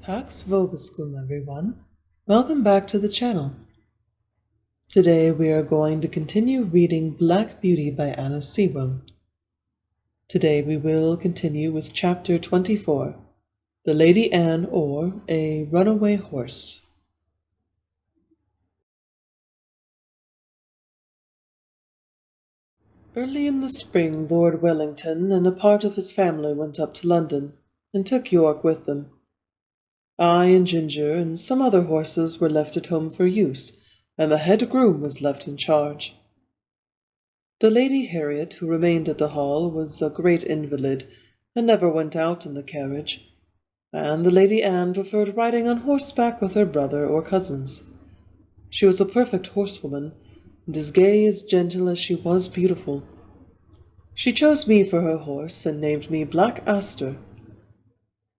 Pax vobiscum, everyone. Welcome back to the channel. Today we are going to continue reading Black Beauty by Anna Sewell. Today we will continue with Chapter 24, The Lady Anne or A Runaway Horse. Early in the spring, Lord Wellington and a part of his family went up to London, and took York with them. I and Ginger and some other horses were left at home for use, and the head groom was left in charge. The Lady Harriet, who remained at the Hall, was a great invalid, and never went out in the carriage, and the Lady Anne preferred riding on horseback with her brother or cousins. She was a perfect horsewoman, and as gay, as gentle as she was beautiful. She chose me for her horse, and named me Black Aster.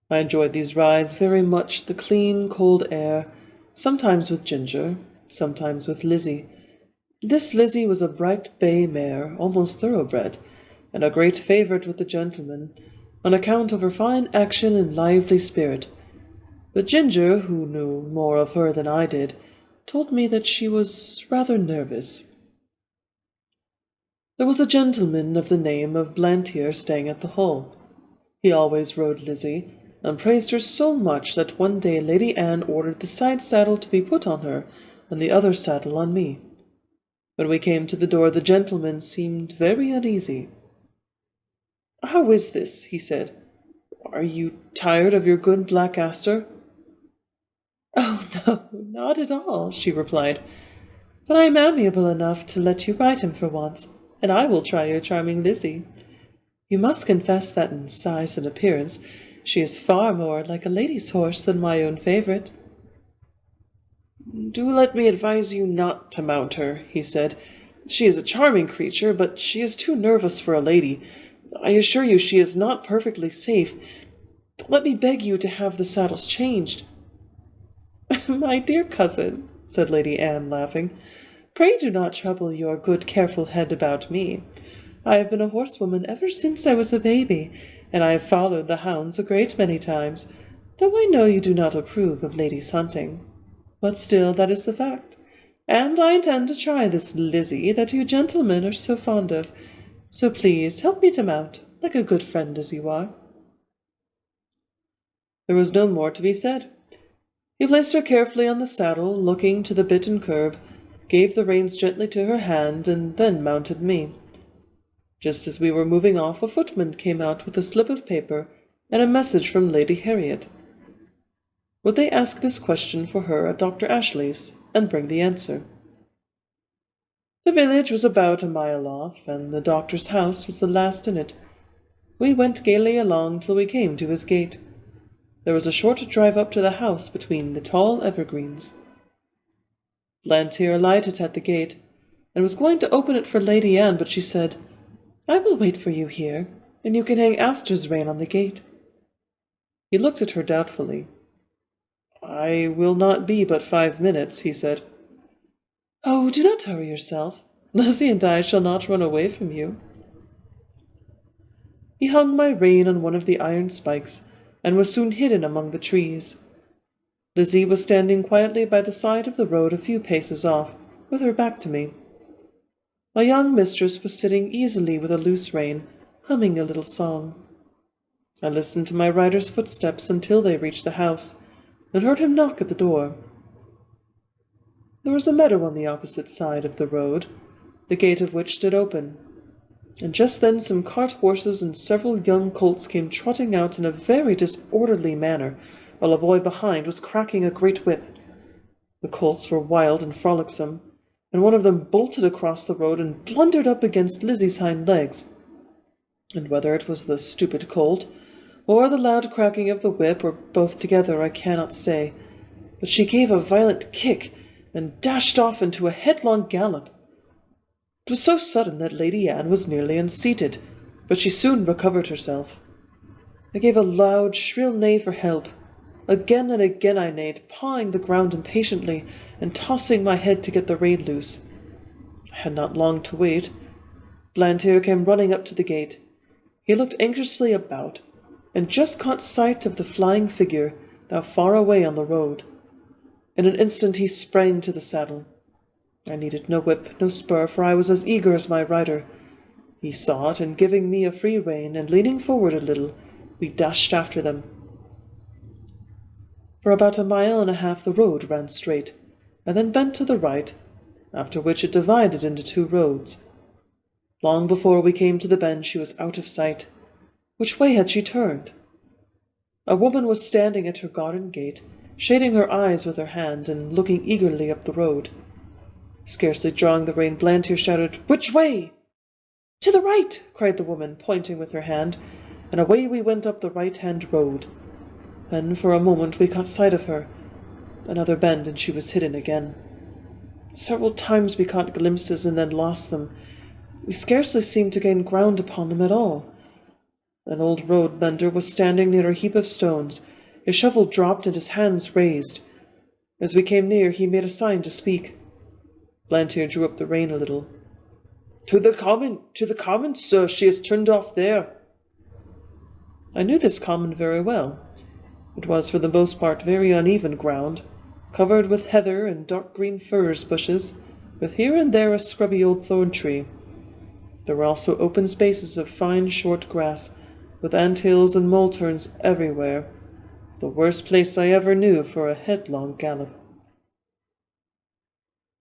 I enjoyed these rides very much, the clean, cold air, sometimes with Ginger, sometimes with Lizzie. This Lizzie was a bright bay mare, almost thoroughbred, and a great favourite with the gentlemen, on account of her fine action and lively spirit. But Ginger, who knew more of her than I did, told me that she was rather nervous. There was a gentleman of the name of Blantyre staying at the Hall. He always rode Lizzie, and praised her so much that one day Lady Anne ordered the side saddle to be put on her, and the other saddle on me. When we came to the door, the gentleman seemed very uneasy. "How is this?" he said. "Are you tired of your good Black Aster?" "Oh, no, not at all," she replied. "But I am amiable enough to let you ride him for once, and I will try your charming Lizzie. You must confess that in size and appearance she is far more like a lady's horse than my own favourite." "Do let me advise you not to mount her," he said. "She is a charming creature, but she is too nervous for a lady. I assure you she is not perfectly safe. Let me beg you to have the saddles changed." "My dear cousin," said Lady Anne, laughing, "pray do not trouble your good careful head about me. I have been a horsewoman ever since I was a baby, and I have followed the hounds a great many times, though I know you do not approve of ladies' hunting. But still that is the fact, and I intend to try this Lizzie that you gentlemen are so fond of. So please help me to mount, like a good friend as you are." There was no more to be said. He placed her carefully on the saddle, looking to the bit and curb, gave the reins gently to her hand, and then mounted me. Just as we were moving off, a footman came out with a slip of paper and a message from Lady Harriet. Would they ask this question for her at Dr. Ashley's, and bring the answer? The village was about a mile off, and the doctor's house was the last in it. We went gaily along till we came to his gate. There was a short drive up to the house between the tall evergreens. Blantyre alighted at the gate, and was going to open it for Lady Anne, but she said, "I will wait for you here, and you can hang Aster's rein on the gate." He looked at her doubtfully. "I will not be but 5 minutes," he said. "Oh, do not hurry yourself. Lizzie and I shall not run away from you." He hung my rein on one of the iron spikes, and was soon hidden among the trees. Lizzie was standing quietly by the side of the road a few paces off, with her back to me. My young mistress was sitting easily with a loose rein, humming a little song. I listened to my rider's footsteps until they reached the house, and heard him knock at the door. There was a meadow on the opposite side of the road, the gate of which stood open, and just then some cart horses and several young colts came trotting out in a very disorderly manner, while a boy behind was cracking a great whip. The colts were wild and frolicsome, and one of them bolted across the road and blundered up against Lizzie's hind legs. And whether it was the stupid colt, or the loud cracking of the whip, or both together, I cannot say, but she gave a violent kick, and dashed off into a headlong gallop. It was so sudden that Lady Anne was nearly unseated, but she soon recovered herself. I gave a loud, shrill neigh for help. Again and again I neighed, pawing the ground impatiently, and tossing my head to get the rein loose. I had not long to wait. Blantyre came running up to the gate. He looked anxiously about, and just caught sight of the flying figure, now far away on the road. In an instant he sprang to the saddle. I needed no whip, no spur, for I was as eager as my rider. He saw it, and giving me a free rein, and leaning forward a little, we dashed after them. For about 1.5 miles the road ran straight, and then bent to the right, after which it divided into 2 roads. Long before we came to the bend she was out of sight. Which way had she turned? A woman was standing at her garden gate, shading her eyes with her hand, and looking eagerly up the road. Scarcely drawing the rein, Blantyre shouted, "Which way?" "To the right," cried the woman, pointing with her hand, and away we went up the right-hand road. Then for a moment we caught sight of her. Another bend, and she was hidden again. Several times we caught glimpses and then lost them. We scarcely seemed to gain ground upon them at all. An old road mender was standing near a heap of stones, his shovel dropped and his hands raised. As we came near, he made a sign to speak. Blantyre drew up the rein a little. To the common, sir, she has turned off there." I knew this common very well. It was for the most part very uneven ground, covered with heather and dark green furze bushes, with here and there a scrubby old thorn tree. There were also open spaces of fine short grass, with ant-hills and mole-turns everywhere, the worst place I ever knew for a headlong gallop.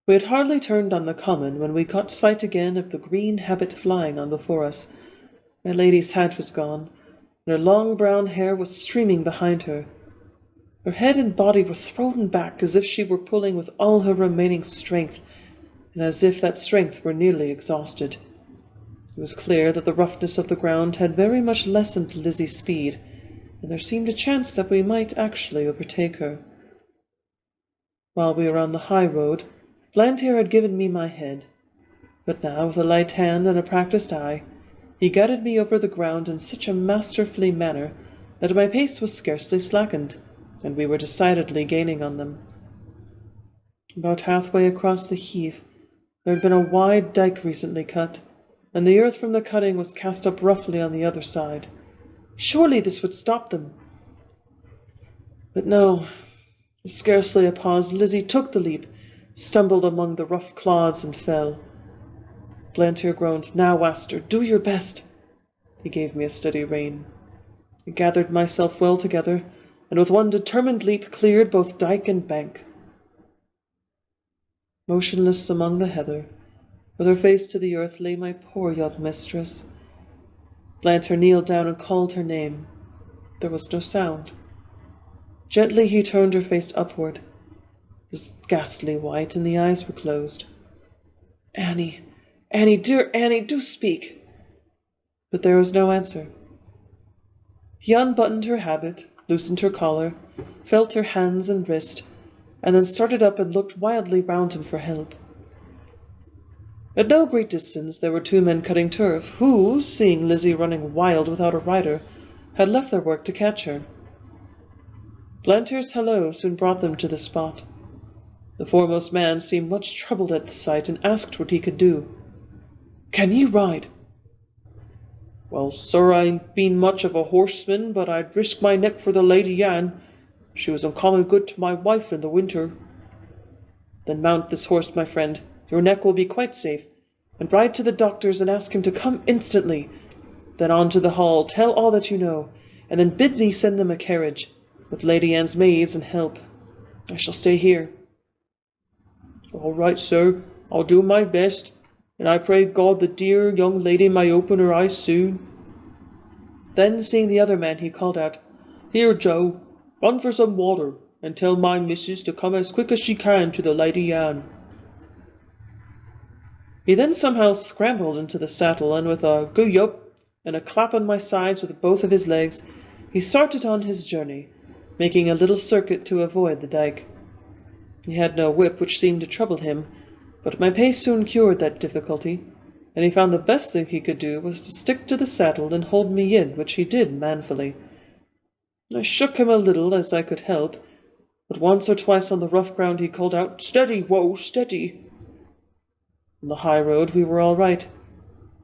We had hardly turned on the common when we caught sight again of the green habit flying on before us. My lady's hat was gone, and her long brown hair was streaming behind her. Her head and body were thrown back as if she were pulling with all her remaining strength, and as if that strength were nearly exhausted. It was clear that the roughness of the ground had very much lessened Lizzie's speed, and there seemed a chance that we might actually overtake her. While we were on the high road, Blantyre had given me my head, but now, with a light hand and a practised eye, he guided me over the ground in such a masterfully manner that my pace was scarcely slackened, and we were decidedly gaining on them. About halfway across the heath, there had been a wide dyke recently cut, and the earth from the cutting was cast up roughly on the other side. Surely this would stop them. But no, with scarcely a pause, Lizzie took the leap, stumbled among the rough clods, and fell. Blantyre groaned, "Now, Aster, do your best." He gave me a steady rein. I gathered myself well together, and with one determined leap cleared both dyke and bank. Motionless among the heather, with her face to the earth, lay my poor young mistress. Blantyre kneeled down and called her name. There was no sound. Gently he turned her face upward. It was ghastly white, and the eyes were closed. "Annie, Annie, dear Annie, do speak!" But there was no answer. He unbuttoned her habit, loosened her collar, felt her hands and wrist, and then started up and looked wildly round him for help. At no great distance there were 2 men cutting turf, who, seeing Lizzie running wild without a rider, had left their work to catch her. Blantyre's halloo soon brought them to the spot. The foremost man seemed much troubled at the sight, and asked what he could do. "Can ye ride?" "Well, sir, I ain't been much of a horseman, but I'd risk my neck for the Lady Anne. She was uncommon good to my wife in the winter." "Then mount this horse, my friend. Your neck will be quite safe, and ride to the doctor's and ask him to come instantly. Then on to the hall, tell all that you know, and then bid me send them a carriage, with Lady Anne's maids and help. I shall stay here." "All right, sir. I'll do my best, and I pray God the dear young lady may open her eyes soon." Then, seeing the other man, he called out, "Here, Joe, run for some water, and tell my missus to come as quick as she can to the Lady Anne." He then somehow scrambled into the saddle, and with a "Goo-yup" and a clap on my sides with both of his legs, he started on his journey, making a little circuit to avoid the dyke. He had no whip, which seemed to trouble him, but my pace soon cured that difficulty, and he found the best thing he could do was to stick to the saddle and hold me in, which he did manfully. I shook him a little as I could help, but once or twice on the rough ground he called out, "Steady, whoa, steady!" On the high road we were all right,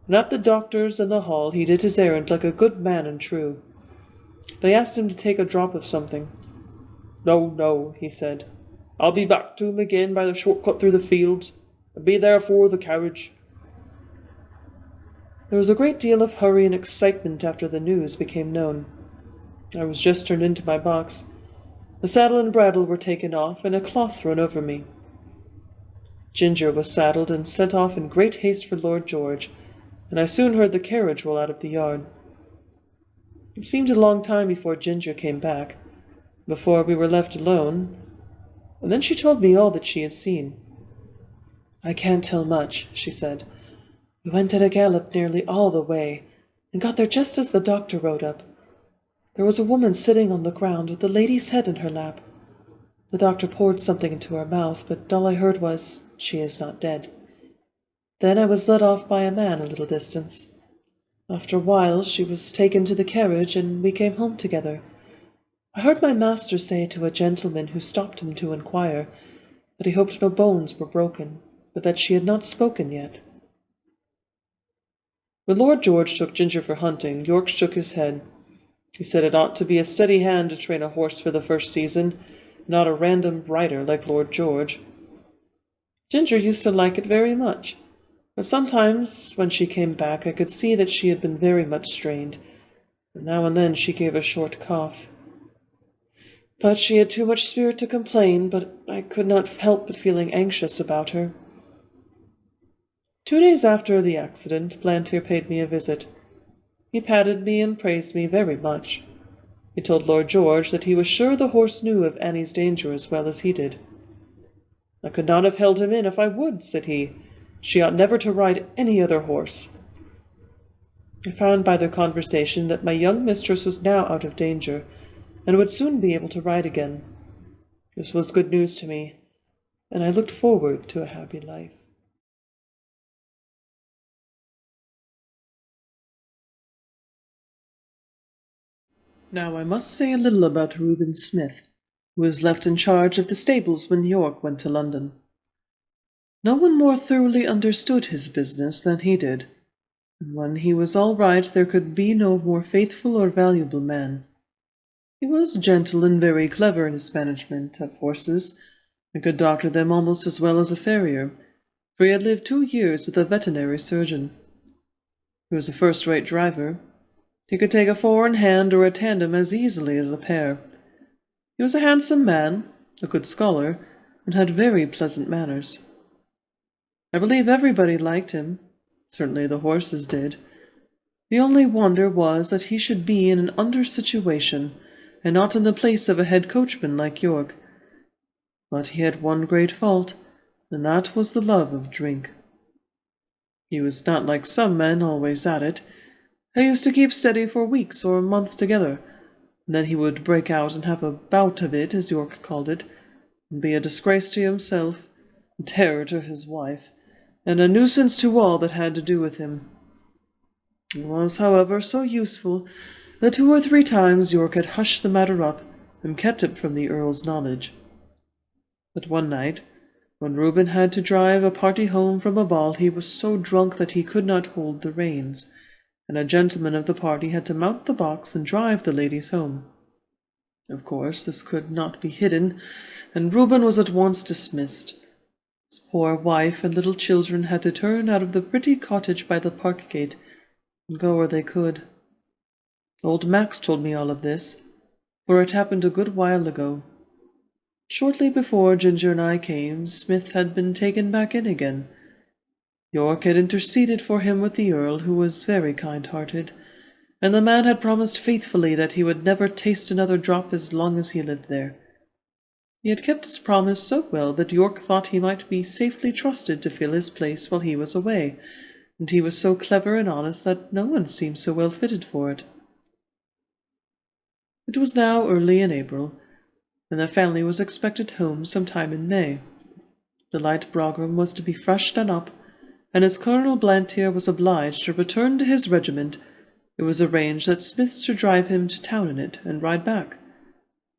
and at the doctor's and the hall he did his errand like a good man and true. They asked him to take a drop of something. No, no, he said. I'll be back to him again by the short cut through the fields, and be there for the carriage. There was a great deal of hurry and excitement after the news became known. I was just turned into my box. The saddle and bridle were taken off, and a cloth thrown over me. Ginger was saddled and sent off in great haste for Lord George, and I soon heard the carriage roll out of the yard. It seemed a long time before Ginger came back, before we were left alone, and then she told me all that she had seen. "I can't tell much," she said. "We went at a gallop nearly all the way, and got there just as the doctor rode up. There was a woman sitting on the ground with the lady's head in her lap. The doctor poured something into her mouth, but all I heard was, 'She is not dead.' Then I was led off by a man a little distance. After a while she was taken to the carriage, and we came home together. I heard my master say to a gentleman who stopped him to inquire that he hoped no bones were broken, but that she had not spoken yet." When Lord George took Ginger for hunting, York shook his head. He said it ought to be a steady hand to train a horse for the first season, not a random rider like Lord George. Ginger used to like it very much, but sometimes when she came back I could see that she had been very much strained, and now and then she gave a short cough. But she had too much spirit to complain, but I could not help but feeling anxious about her. 2 days after the accident, Blantyre paid me a visit. He patted me and praised me very much. He told Lord George that he was sure the horse knew of Annie's danger as well as he did. "I could not have held him in if I would," said he. "She ought never to ride any other horse." I found by their conversation that my young mistress was now out of danger, and would soon be able to ride again. This was good news to me, and I looked forward to a happy life. Now I must say a little about Reuben Smith, who was left in charge of the stables when York went to London. No one more thoroughly understood his business than he did, and when he was all right there could be no more faithful or valuable man. He was gentle and very clever in his management of horses, and could doctor them almost as well as a farrier, for he had lived 2 years with a veterinary surgeon. He was a first-rate driver. He could take a four-in-hand or a tandem as easily as a pair. He was a handsome man, a good scholar, and had very pleasant manners. I believe everybody liked him. Certainly the horses did. The only wonder was that he should be in an under-situation, and not in the place of a head coachman like York. But he had one great fault, and that was the love of drink. He was not like some men, always at it. He used to keep steady for weeks or months together, and then he would break out and have a bout of it, as York called it, and be a disgrace to himself, a terror to his wife, and a nuisance to all that had to do with him. He was, however, so useful that 2 or 3 times York had hushed the matter up and kept it from the Earl's knowledge. But one night, when Reuben had to drive a party home from a ball, he was so drunk that he could not hold the reins, and a gentleman of the party had to mount the box and drive the ladies home. Of course, this could not be hidden, and Reuben was at once dismissed. His poor wife and little children had to turn out of the pretty cottage by the park gate and go where they could. Old Max told me all of this, for it happened a good while ago. Shortly before Ginger and I came, Smith had been taken back in again. York had interceded for him with the Earl, who was very kind-hearted, and the man had promised faithfully that he would never taste another drop as long as he lived there. He had kept his promise so well that York thought he might be safely trusted to fill his place while he was away, and he was so clever and honest that no one seemed so well fitted for it. It was now early in April, and the family was expected home some time in May. The light brougham was to be fresh done up, and as Colonel Blantyre was obliged to return to his regiment, it was arranged that Smith should drive him to town in it and ride back.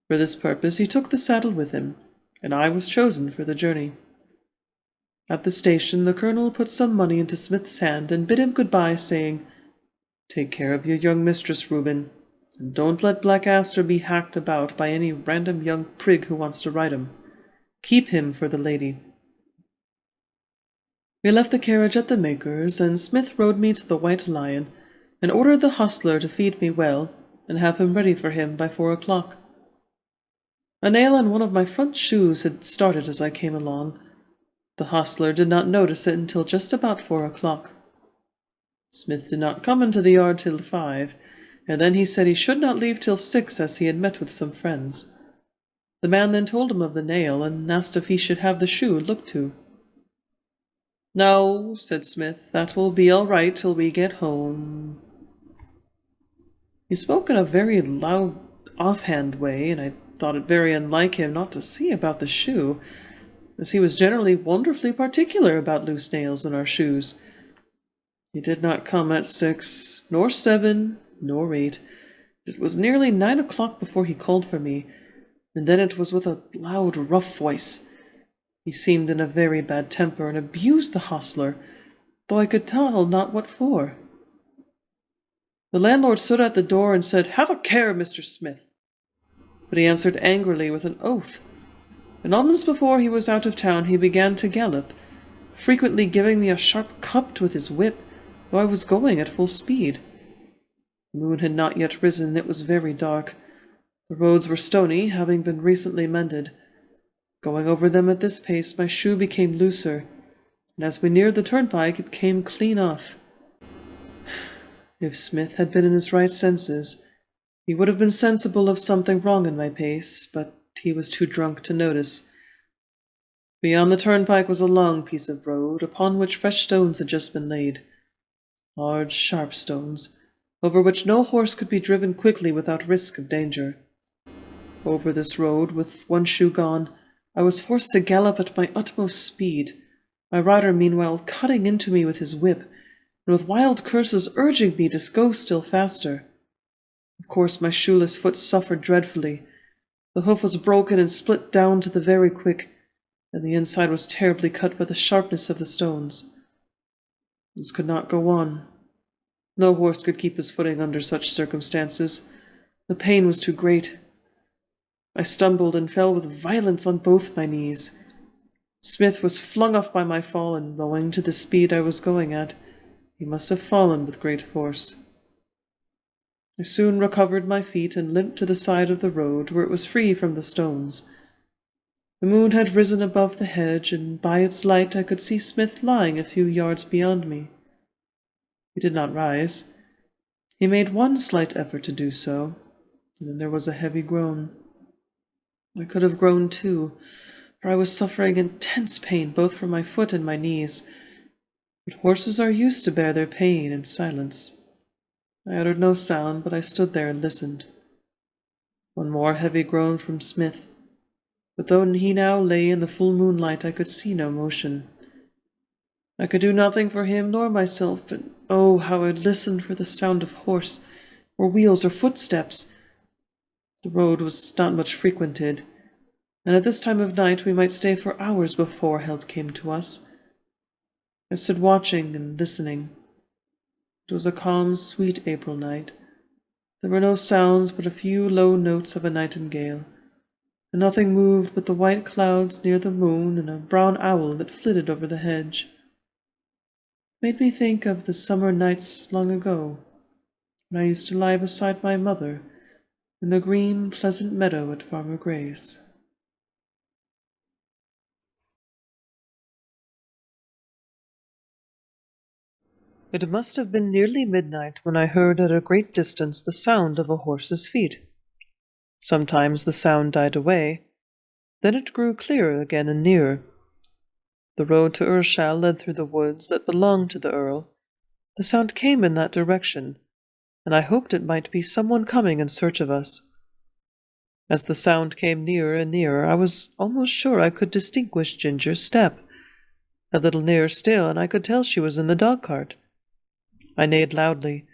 For this purpose he took the saddle with him, and I was chosen for the journey. At the station the colonel put some money into Smith's hand and bid him good-bye, saying, "Take care of your young mistress, Reuben. And don't let Black Aster be hacked about by any random young prig who wants to ride him. Keep him for the lady." We left the carriage at the maker's, and Smith rode me to the White Lion, and ordered the hostler to feed me well, and have him ready for him by 4 o'clock. A nail on one of my front shoes had started as I came along. The hostler did not notice it until just about 4 o'clock. Smith did not come into the yard till 5, and then he said he should not leave till 6, as he had met with some friends. The man then told him of the nail, and asked if he should have the shoe looked to. "No," said Smith, "that will be all right till we get home." He spoke in a very loud, offhand way, and I thought it very unlike him not to see about the shoe, as he was generally wonderfully particular about loose nails in our shoes. He did not come at 6, nor 7, nor 8. It was nearly 9 o'clock before he called for me, and then it was with a loud, rough voice. He seemed in a very bad temper, and abused the hostler, though I could tell not what for. The landlord stood at the door and said, "Have a care, Mr. Smith." But he answered angrily with an oath, and almost before he was out of town he began to gallop, frequently giving me a sharp cut with his whip, though I was going at full speed. The moon had not yet risen, and it was very dark. The roads were stony, having been recently mended. Going over them at this pace, my shoe became looser, and as we neared the turnpike it came clean off. If Smith had been in his right senses, he would have been sensible of something wrong in my pace, but he was too drunk to notice. Beyond the turnpike was a long piece of road, upon which fresh stones had just been laid. Large, sharp stones, over which no horse could be driven quickly without risk of danger. Over this road, with one shoe gone, I was forced to gallop at my utmost speed, my rider meanwhile cutting into me with his whip, and with wild curses urging me to go still faster. Of course my shoeless foot suffered dreadfully. The hoof was broken and split down to the very quick, and the inside was terribly cut by the sharpness of the stones. This could not go on. No horse could keep his footing under such circumstances. The pain was too great. I stumbled and fell with violence on both my knees. Smith was flung off by my fall, and owing to the speed I was going at, he must have fallen with great force. I soon recovered my feet and limped to the side of the road, where it was free from the stones. The moon had risen above the hedge, and by its light I could see Smith lying a few yards beyond me. He did not rise. He made one slight effort to do so, and then there was a heavy groan. I could have groaned too, for I was suffering intense pain both from my foot and my knees, but horses are used to bear their pain in silence. I uttered no sound, but I stood there and listened. One more heavy groan from Smith, but though he now lay in the full moonlight, I could see no motion. I could do nothing for him nor myself, but oh, how I listened for the sound of horse, or wheels, or footsteps. The road was not much frequented, and at this time of night we might stay for hours before help came to us. I stood watching and listening. It was a calm, sweet April night. There were no sounds but a few low notes of a nightingale, and nothing moved but the white clouds near the moon and a brown owl that flitted over the hedge. It made me think of the summer nights long ago, when I used to lie beside my mother in the green, pleasant meadow at Farmer Gray's. It must have been nearly midnight when I heard at a great distance the sound of a horse's feet. Sometimes the sound died away, then it grew clearer again and nearer. The road to Earlshall led through the woods that belonged to the Earl. The sound came in that direction, and I hoped it might be someone coming in search of us. As the sound came nearer and nearer, I was almost sure I could distinguish Ginger's step. A little nearer still, and I could tell she was in the dog-cart. I neighed loudly,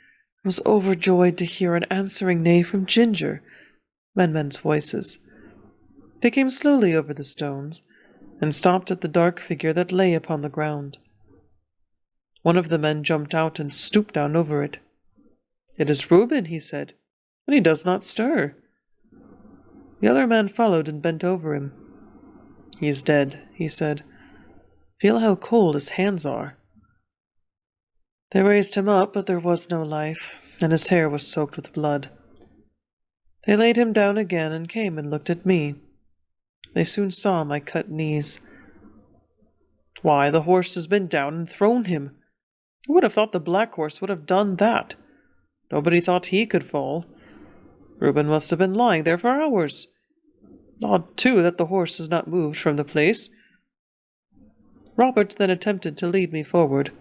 and was overjoyed to hear an answering neigh from Ginger, men's voices. They came slowly over the stones, and stopped at the dark figure that lay upon the ground. One of the men jumped out and stooped down over it. "It is Reuben," he said. and he does not stir." The other man followed and bent over him. "He is dead," he said. "Feel how cold his hands are." They raised him up, but there was no life, and his hair was soaked with blood. They laid him down again and came and looked at me. They soon saw my cut knees. "Why, the horse has been down and thrown him. Who would have thought the black horse would have done that? Nobody thought he could fall. Reuben must have been lying there for hours. Odd, too, that the horse has not moved from the place." Robert then attempted to lead me forward.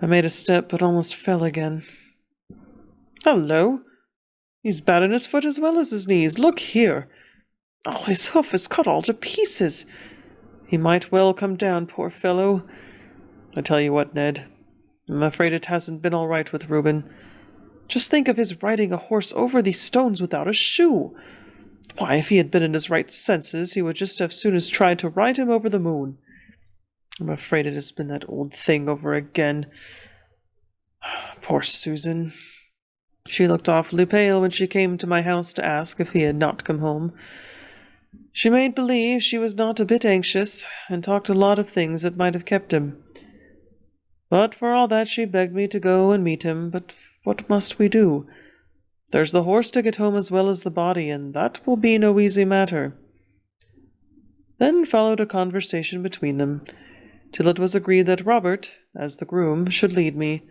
I made a step, but almost fell again. "Hello! He's bad in his foot as well as his knees. Look here! Oh, his hoof is cut all to pieces. He might well come down, poor fellow. I tell you what, Ned, I'm afraid it hasn't been all right with Reuben. Just think of his riding a horse over these stones without a shoe. Why, if he had been in his right senses, he would just as soon as tried to ride him over the moon. I'm afraid it has been that old thing over again. Poor Susan. She looked awfully pale when she came to my house to ask if he had not come home. She made believe she was not a bit anxious, and talked a lot of things that might have kept him. But for all that she begged me to go and meet him, but what must we do? There's the horse to get home as well as the body, and that will be no easy matter." Then followed a conversation between them, till it was agreed that Robert, as the groom, should lead me,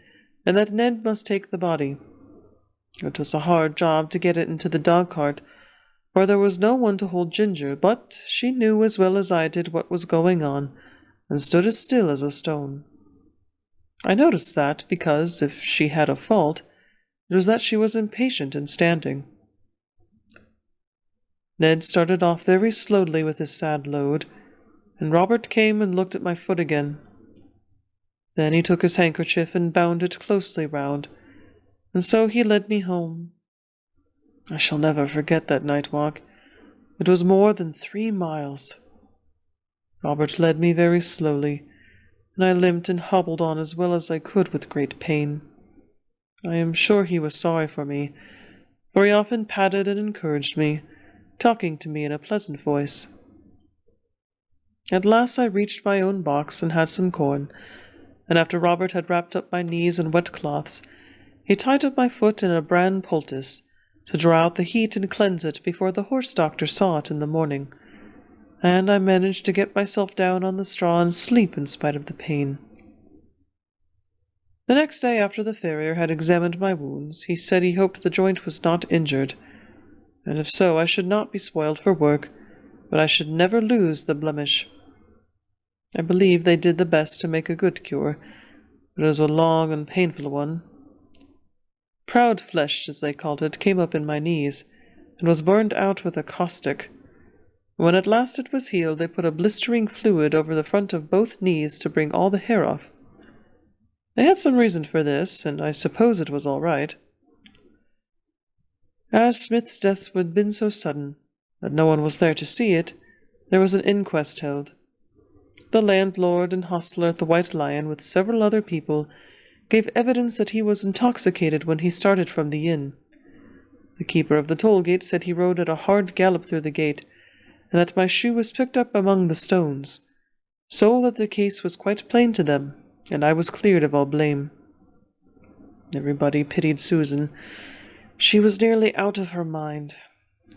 and that Ned must take the body. It was a hard job to get it into the dog-cart, for there was no one to hold Ginger, but she knew as well as I did what was going on, and stood as still as a stone. I noticed that because, if she had a fault, it was that she was impatient in standing. Ned started off very slowly with his sad load, and Robert came and looked at my foot again. Then he took his handkerchief and bound it closely round, and so he led me home. I shall never forget that night walk. It was more than 3 miles. Robert led me very slowly, and I limped and hobbled on as well as I could with great pain. I am sure he was sorry for me, for he often patted and encouraged me, talking to me in a pleasant voice. At last I reached my own box and had some corn, and after Robert had wrapped up my knees in wet cloths, he tied up my foot in a bran poultice to draw out the heat and cleanse it before the horse doctor saw it in the morning, and I managed to get myself down on the straw and sleep in spite of the pain. The next day after the farrier had examined my wounds, he said he hoped the joint was not injured, and if so I should not be spoiled for work, but I should never lose the blemish. I believe they did the best to make a good cure, but it was a long and painful one. Proud flesh, as they called it, came up in my knees, and was burned out with a caustic. When at last it was healed, they put a blistering fluid over the front of both knees to bring all the hair off. They had some reason for this, and I suppose it was all right. As Smith's death had been so sudden that no one was there to see it, there was an inquest held. The landlord and hostler at the White Lion, with several other people, gave evidence that he was intoxicated when he started from the inn. The keeper of the toll gate said he rode at a hard gallop through the gate, and that my shoe was picked up among the stones, so that the case was quite plain to them, and I was cleared of all blame. Everybody pitied Susan. She was nearly out of her mind.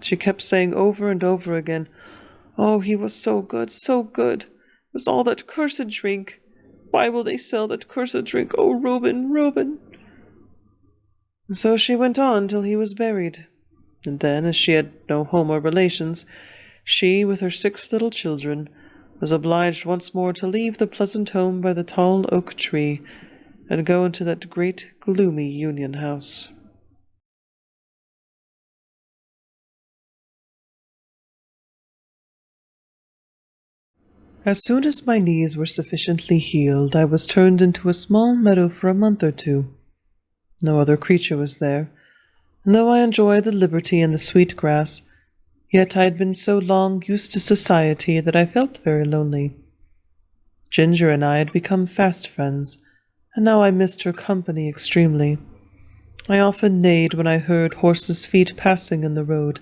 She kept saying over and over again, "Oh, he was so good, so good. It was all that cursed drink. Why will they sell that cursed drink? Oh, Reuben, Reuben!" And so she went on till he was buried. And then, as she had no home or relations, she, with her 6 little children, was obliged once more to leave the pleasant home by the tall oak tree and go into that great, gloomy Union house. As soon as my knees were sufficiently healed, I was turned into a small meadow for a month or 2. No other creature was there, and though I enjoyed the liberty and the sweet grass, yet I had been so long used to society that I felt very lonely. Ginger and I had become fast friends, and now I missed her company extremely. I often neighed when I heard horses' feet passing in the road,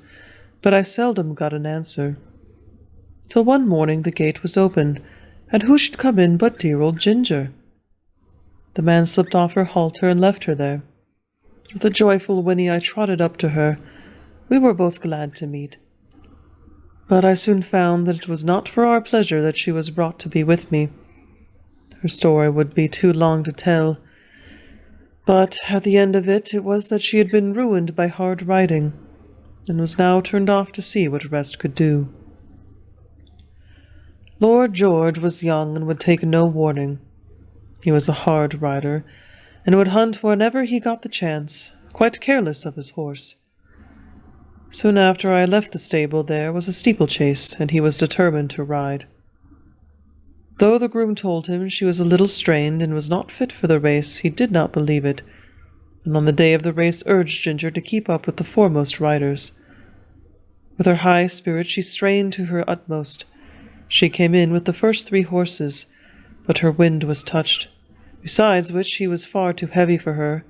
but I seldom got an answer. Till one morning the gate was open, and who should come in but dear old Ginger? The man slipped off her halter and left her there. With a joyful whinny I trotted up to her. We were both glad to meet. But I soon found that it was not for our pleasure that she was brought to be with me. Her story would be too long to tell, but at the end of it was that she had been ruined by hard riding, and was now turned off to see what rest could do. Lord George was young and would take no warning. He was a hard rider, and would hunt whenever he got the chance, quite careless of his horse. Soon after I left the stable there was a steeplechase, and he was determined to ride. Though the groom told him she was a little strained and was not fit for the race, he did not believe it, and on the day of the race urged Ginger to keep up with the foremost riders. With her high spirit she strained to her utmost. She came in with the first 3 horses, but her wind was touched, besides which he was far too heavy for her,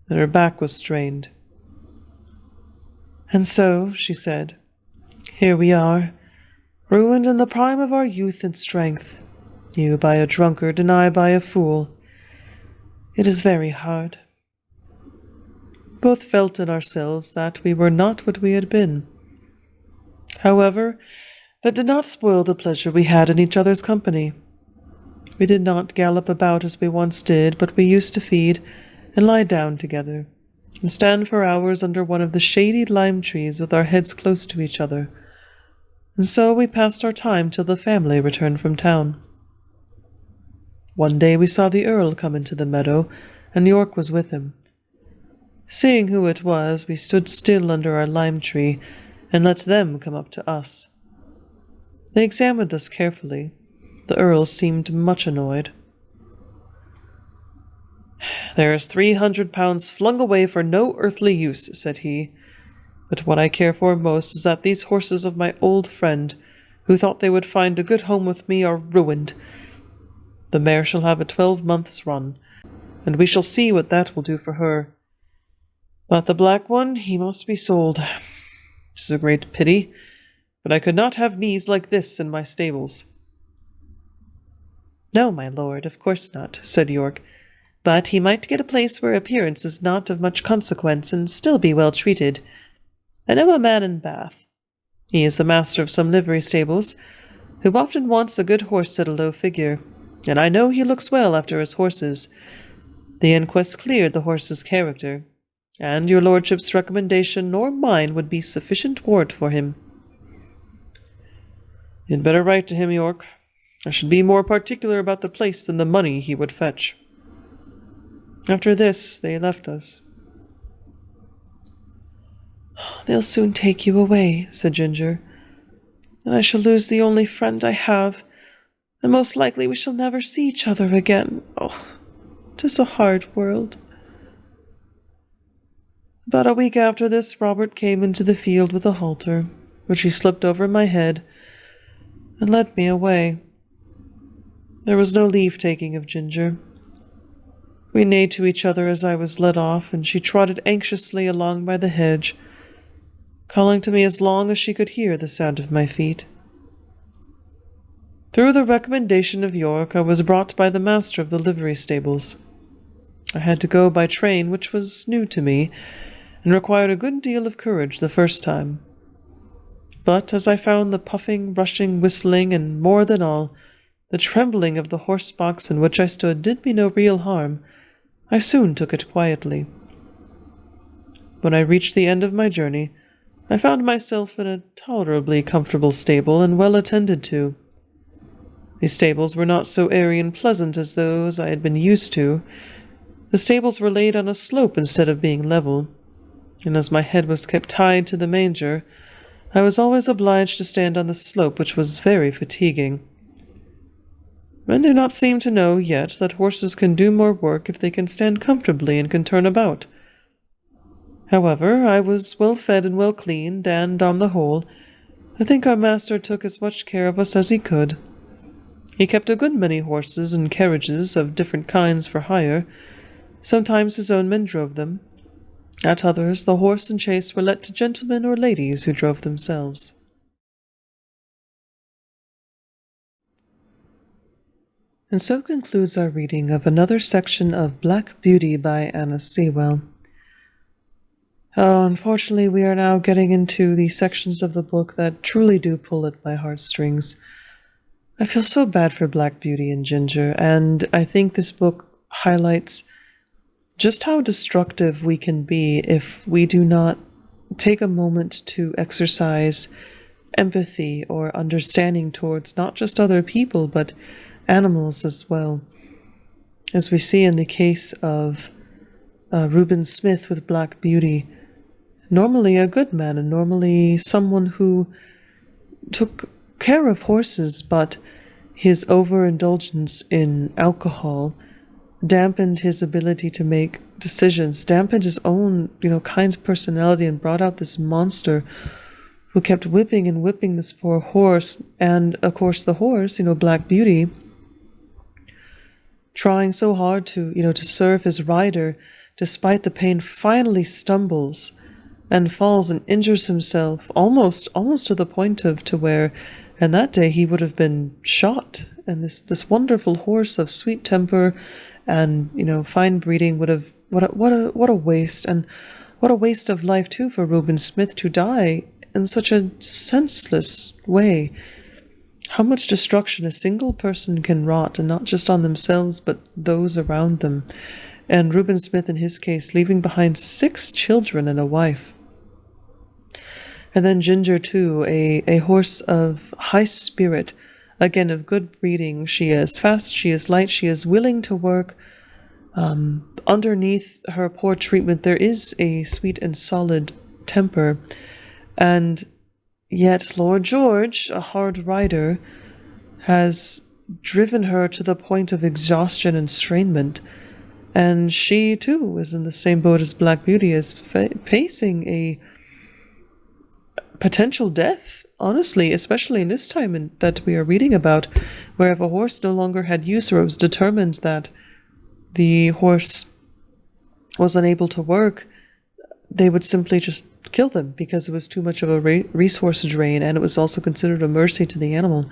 and her back was strained. "And so," she said, "here we are, ruined in the prime of our youth and strength, you by a drunkard and I by a fool. It is very hard." Both felt in ourselves that we were not what we had been. However, that did not spoil the pleasure we had in each other's company. We did not gallop about as we once did, but we used to feed and lie down together, and stand for hours under one of the shady lime trees with our heads close to each other. And so we passed our time till the family returned from town. One day we saw the Earl come into the meadow, and York was with him. Seeing who it was, we stood still under our lime tree, and let them come up to us. They examined us carefully. The Earl seemed much annoyed. "There is 300 pounds flung away for no earthly use," said he. "But what I care for most is that these horses of my old friend, who thought they would find a good home with me, are ruined. The mare shall have a 12-months' run, and we shall see what that will do for her. But the black one, he must be sold. It is a great pity, but I could not have knees like this in my stables." "No, my lord, of course not," said York. "But he might get a place where appearance is not of much consequence and still be well treated. I know a man in Bath. He is the master of some livery stables, who often wants a good horse at a low figure, and I know he looks well after his horses. The inquest cleared the horse's character, and your lordship's recommendation nor mine would be sufficient warrant for him." "You'd better write to him, York. I should be more particular about the place than the money he would fetch." After this they left us. "They'll soon take you away," said Ginger, "and I shall lose the only friend I have, and most likely we shall never see each other again. Oh, 'tis a hard world." About a week after this, Robert came into the field with a halter, which he slipped over my head, and led me away. There was no leave-taking of Ginger. We neighed to each other as I was led off, and she trotted anxiously along by the hedge, calling to me as long as she could hear the sound of my feet. Through the recommendation of York, I was brought by the master of the livery stables. I had to go by train, which was new to me, and required a good deal of courage the first time. But as I found the puffing, rushing, whistling, and more than all, the trembling of the horse box in which I stood did me no real harm, I soon took it quietly. When I reached the end of my journey, I found myself in a tolerably comfortable stable and well attended to. These stables were not so airy and pleasant as those I had been used to. The stables were laid on a slope instead of being level, and as my head was kept tied to the manger, I was always obliged to stand on the slope, which was very fatiguing. Men do not seem to know yet that horses can do more work if they can stand comfortably and can turn about. However, I was well fed and well cleaned, and, on the whole, I think our master took as much care of us as he could. He kept a good many horses and carriages of different kinds for hire. Sometimes his own men drove them, At others, the horse and chaise were let to gentlemen or ladies who drove themselves. And so concludes our reading of another section of Black Beauty by Anna Sewell. Oh, unfortunately, we are now getting into the sections of the book that truly do pull at my heartstrings. I feel so bad for Black Beauty and Ginger, and I think this book highlights just how destructive we can be if we do not take a moment to exercise empathy or understanding towards not just other people, but animals as well. As we see in the case of Reuben Smith with Black Beauty, normally a good man and normally someone who took care of horses, but his overindulgence in alcohol dampened his ability to make decisions, dampened his own, kind personality, and brought out this monster who kept whipping and whipping this poor horse. And of course the horse, Black Beauty, trying so hard to serve his rider, despite the pain, finally stumbles and falls and injures himself almost to the point of where, and that day he would have been shot. And this wonderful horse of sweet temper and fine breeding would have what a waste, and what a waste of life too for Reuben Smith to die in such a senseless way. How much destruction a single person can wrought, and not just on themselves, but those around them. And Reuben Smith, in his case, leaving behind 6 children and a wife. And then Ginger, too, a horse of high spirit, again, of good breeding. She is fast, she is light, she is willing to work. Underneath her poor treatment, there is a sweet and solid temper. And yet Lord George, a hard rider, has driven her to the point of exhaustion and strainment. And she, too, is in the same boat as Black Beauty, is facing a potential death, honestly, especially in this time that we are reading about, where if a horse no longer had use, or it was determined that the horse was unable to work, they would simply just kill them because it was too much of a resource drain, and it was also considered a mercy to the animal.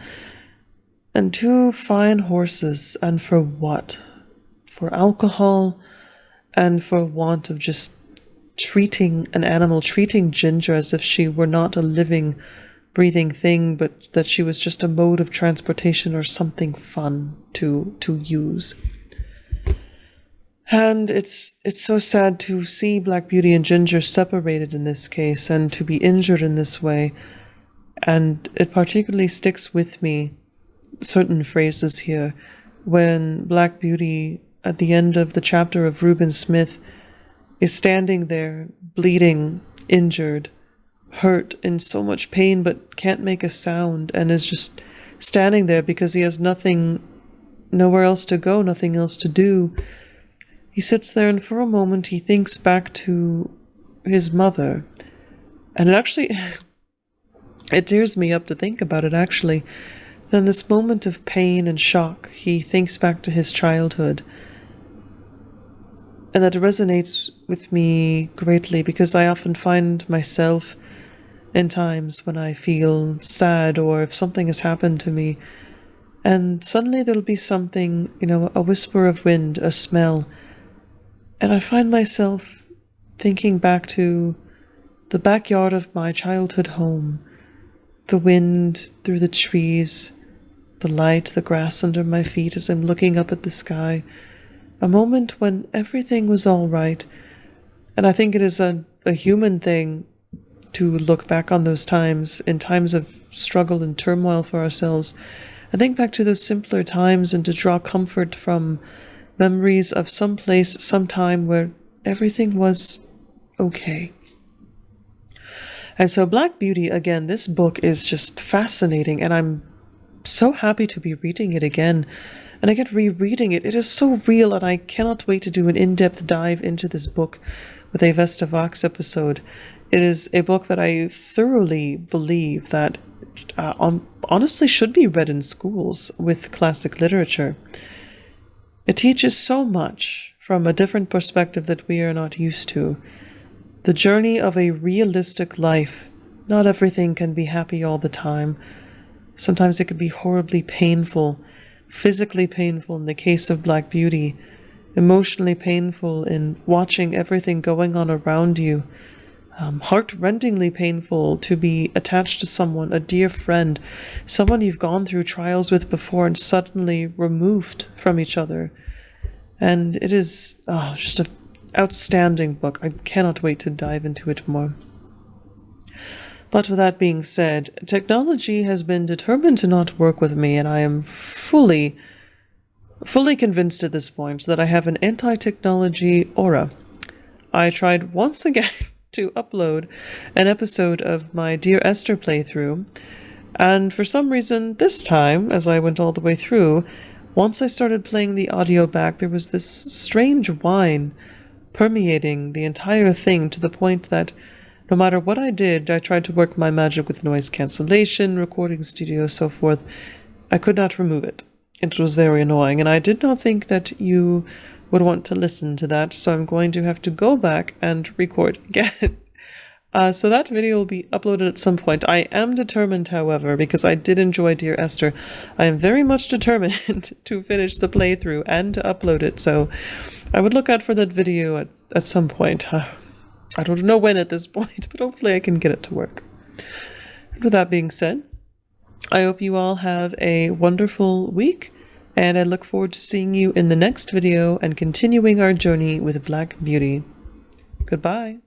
And 2 fine horses, and for what? For alcohol, and for want of just treating an animal, treating Ginger as if she were not a living, breathing thing, but that she was just a mode of transportation or something fun to use. And it's so sad to see Black Beauty and Ginger separated in this case, and to be injured in this way. And it particularly sticks with me, certain phrases here, when Black Beauty, at the end of the chapter of Reuben Smith, is standing there, bleeding, injured, hurt, in so much pain, but can't make a sound, and is just standing there because he has nowhere else to go, nothing else to do. He sits there, and for a moment he thinks back to his mother. And it tears me up to think about it, actually. Then this moment of pain and shock, he thinks back to his childhood. And that resonates with me greatly, because I often find myself in times when I feel sad, or if something has happened to me, and suddenly there'll be something, a whisper of wind, a smell, and I find myself thinking back to the backyard of my childhood home, the wind through the trees, the light, the grass under my feet as I'm looking up at the sky, a moment when everything was all right. And I think it is a human thing to look back on those times, in times of struggle and turmoil for ourselves, and think back to those simpler times, and to draw comfort from memories of some place, some time where everything was okay. And so Black Beauty, again, this book is just fascinating, and I'm so happy to be reading it again. And again, rereading it, it is so real, and I cannot wait to do an in-depth dive into this book with a Vesta Vox episode. It is a book that I thoroughly believe that honestly should be read in schools with classic literature. It teaches so much from a different perspective that we are not used to. The journey of a realistic life. Not everything can be happy all the time. Sometimes it can be horribly painful, physically painful in the case of Black Beauty, emotionally painful in watching everything going on around you, heart-rendingly painful to be attached to someone, a dear friend, someone you've gone through trials with before and suddenly removed from each other. And it is just an outstanding book. I cannot wait to dive into it more. But with that being said, technology has been determined to not work with me, and I am fully convinced at this point that I have an anti-technology aura. I tried once again to upload an episode of my Dear Esther playthrough, and for some reason this time, as I went all the way through, once I started playing the audio back, there was this strange whine permeating the entire thing to the point that no matter what I did, I tried to work my magic with noise cancellation, recording studio, so forth, I could not remove it. It was very annoying, and I did not think that you would want to listen to that, so I'm going to have to go back and record again. So that video will be uploaded at some point. I am determined, however, because I did enjoy Dear Esther, I am very much determined to finish the playthrough and to upload it, so I would look out for that video at some point. I don't know when at this point, but hopefully I can get it to work. And with that being said, I hope you all have a wonderful week, and I look forward to seeing you in the next video and continuing our journey with Black Beauty. Goodbye.